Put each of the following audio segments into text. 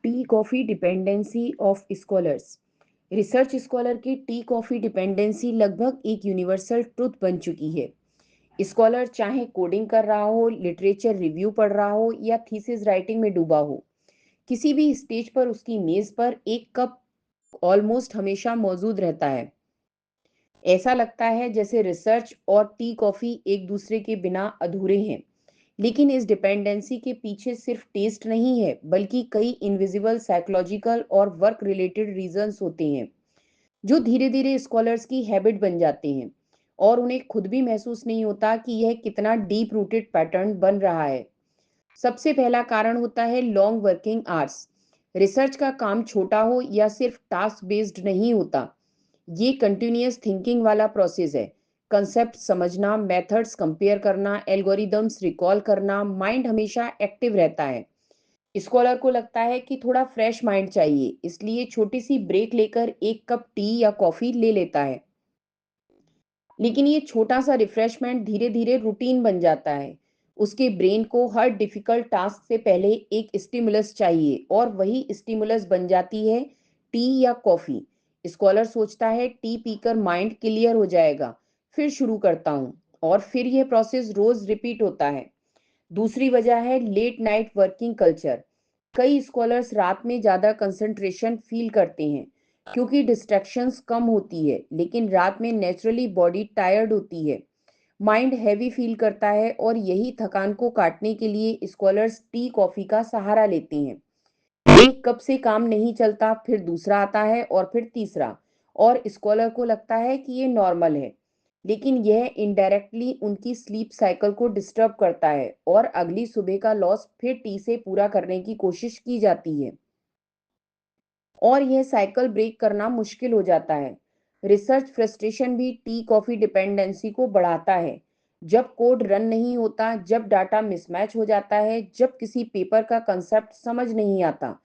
Tea coffee dependency of scholars. Research scholar की tea coffee dependency लगभग एक universal truth बन चुकी है। स्कॉलर चाहे कोडिंग कर रहा हो, लिटरेचर रिव्यू पढ़ रहा हो या थीसिस राइटिंग में डूबा हो, किसी भी स्टेज पर उसकी मेज पर एक कप ऑलमोस्ट हमेशा मौजूद रहता है। ऐसा लगता है जैसे रिसर्च और टी कॉफ़ी एक दूसरे के बिना अधूरे हैं। लेकिन इस डिपेंडेंसी के पीछे सिर्फ टेस्ट नहीं है, बल्कि कई इनविजिबल साइकोलॉजिकल और वर्क रिलेटेड रीजंस होते हैं जो धीरे धीरे स्कॉलर्स की हैबिट बन जाते हैं और उन्हें खुद भी महसूस नहीं होता कि यह कितना डीप रूटेड पैटर्न बन रहा है। सबसे पहला कारण होता है लॉन्ग वर्किंग आवर्स। रिसर्च का काम छोटा हो या सिर्फ टास्क बेस्ड नहीं होता, ये कंटिन्यूअस थिंकिंग वाला प्रोसेस है। कंसेप्ट समझना, मेथड्स कंपेयर करना, एल्गोरिदम्स रिकॉल करना, माइंड हमेशा एक्टिव रहता है। स्कॉलर को लगता है कि थोड़ा फ्रेश माइंड चाहिए, इसलिए छोटी सी ब्रेक लेकर एक कप टी या कॉफी ले लेता है। लेकिन ये छोटा सा रिफ्रेशमेंट धीरे धीरे रूटीन बन जाता है। उसके ब्रेन को हर डिफिकल्ट टास्क से पहले एक स्टिमुलस चाहिए और वही स्टिमुलस बन जाती है टी या कॉफी। स्कॉलर सोचता है टी पीकर माइंड क्लियर हो जाएगा, फिर शुरू करता हूँ, और फिर यह प्रोसेस रोज रिपीट होता है। दूसरी वजह है लेट नाइट वर्किंग कल्चर। कई स्कॉलर्स रात में ज़्यादा कंसंट्रेशन फील करते हैं क्योंकि डिस्ट्रैक्शंस कम होती है, लेकिन रात में नेचुरली बॉडी टायर्ड होती है, माइंड हैवी फील करता है, और यही थकान को काटने के लिए स्कॉलर्स टी कॉफ़ी का सहारा लेते हैं। एक कप से काम नहीं चलता, फिर दूसरा आता है और फिर तीसरा, और स्कॉलर को लगता है कि ये नॉर्मल है। लेकिन यह इनडायरेक्टली उनकी स्लीप साइकिल को डिस्टर्ब करता है और अगली सुबह का लॉस फिर टी से पूरा करने की कोशिश की जाती है, और यह साइकिल ब्रेक करना मुश्किल हो जाता है। रिसर्च फ्रस्ट्रेशन भी टी कॉफ़ी डिपेंडेंसी को बढ़ाता है। जब कोड रन नहीं होता, जब डाटा मिसमैच हो जाता है, जब किसी पेपर का कंसेप्ट समझ नहीं आता,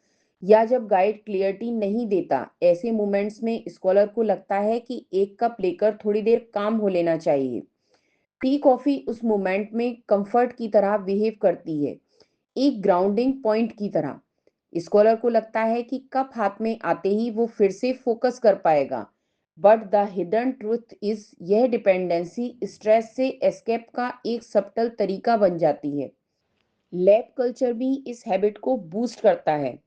या जब गाइड क्लियरिटी नहीं देता, ऐसे मोमेंट्स में स्कॉलर को लगता है कि एक कप लेकर थोड़ी देर काम हो लेना चाहिए। टी कॉफ़ी उस मोमेंट में कंफर्ट की तरह बिहेव करती है, एक ग्राउंडिंग पॉइंट की तरह। स्कॉलर को लगता है कि कप हाथ में आते ही वो फिर से फोकस कर पाएगा। But the hidden truth is, यह डिपेंडेंसी स्ट्रेस से एस्केप का एक सबटल तरीका बन जाती है। लैब कल्चर भी इस हैबिट को बूस्ट करता है।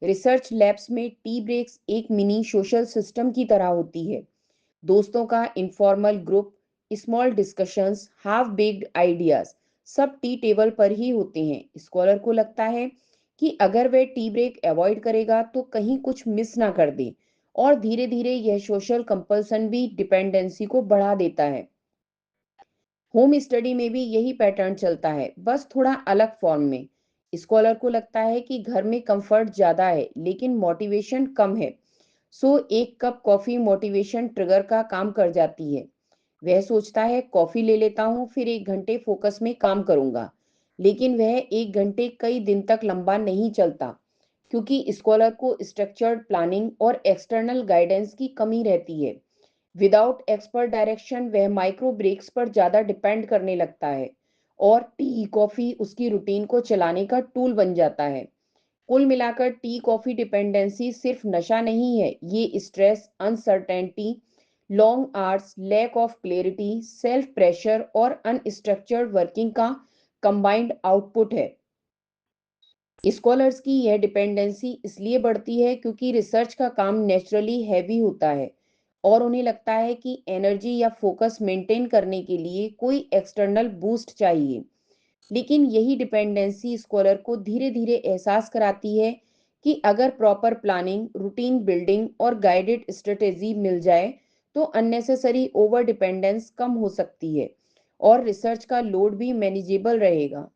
रिसर्च लैब्स में टी ब्रेक्स एक मिनी सोशल सिस्टम की तरह होती है। दोस्तों का informal group, small discussions, half baked ideas, सब टी टेबल पर ही होते हैं। स्कॉलर को लगता है कि अगर वह टी ब्रेक अवॉइड करेगा तो कहीं कुछ मिस ना कर दे, और धीरे धीरे यह सोशल कंपल्सन भी डिपेंडेंसी को बढ़ा देता है। होम स्टडी में भी यही पैटर्न चलता है, बस थोड़ा अलग फॉर्म में। स्कॉलर को लगता है कि घर में कंफर्ट ज़्यादा है लेकिन मोटिवेशन कम है, सो एक कप कॉफ़ी मोटिवेशन ट्रिगर का काम कर जाती है। वह सोचता है कॉफ़ी ले लेता हूँ, फिर 1 घंटे फोकस में काम करूँगा। लेकिन वह 1 घंटे कई दिन तक लंबा नहीं चलता, क्योंकि स्कॉलर को स्ट्रक्चर्ड प्लानिंग और एक्सटर्नल गाइडेंस की कमी रहती है। विदाउट एक्सपर्ट डायरेक्शन वह माइक्रो ब्रेक्स पर ज़्यादा डिपेंड करने लगता है, और टी कॉफ़ी उसकी रूटीन को चलाने का टूल बन जाता है। कुल मिलाकर टी कॉफ़ी डिपेंडेंसी सिर्फ नशा नहीं है, ये stress, uncertainty, long hours, lack of clarity, self pressure और अनस्ट्रक्चर्ड वर्किंग का कंबाइंड आउटपुट है। स्कॉलर्स की यह डिपेंडेंसी इसलिए बढ़ती है क्योंकि रिसर्च का काम नेचुरली हैवी होता है, और उन्हें लगता है कि एनर्जी या फोकस मेंटेन करने के लिए कोई एक्सटर्नल बूस्ट चाहिए। लेकिन यही डिपेंडेंसी स्कॉलर को धीरे धीरे एहसास कराती है कि अगर प्रॉपर प्लानिंग, रूटीन बिल्डिंग और गाइडेड स्ट्रेटेजी मिल जाए तो अननेसेसरी ओवर डिपेंडेंस कम हो सकती है और रिसर्च का लोड भी मैनेजेबल रहेगा।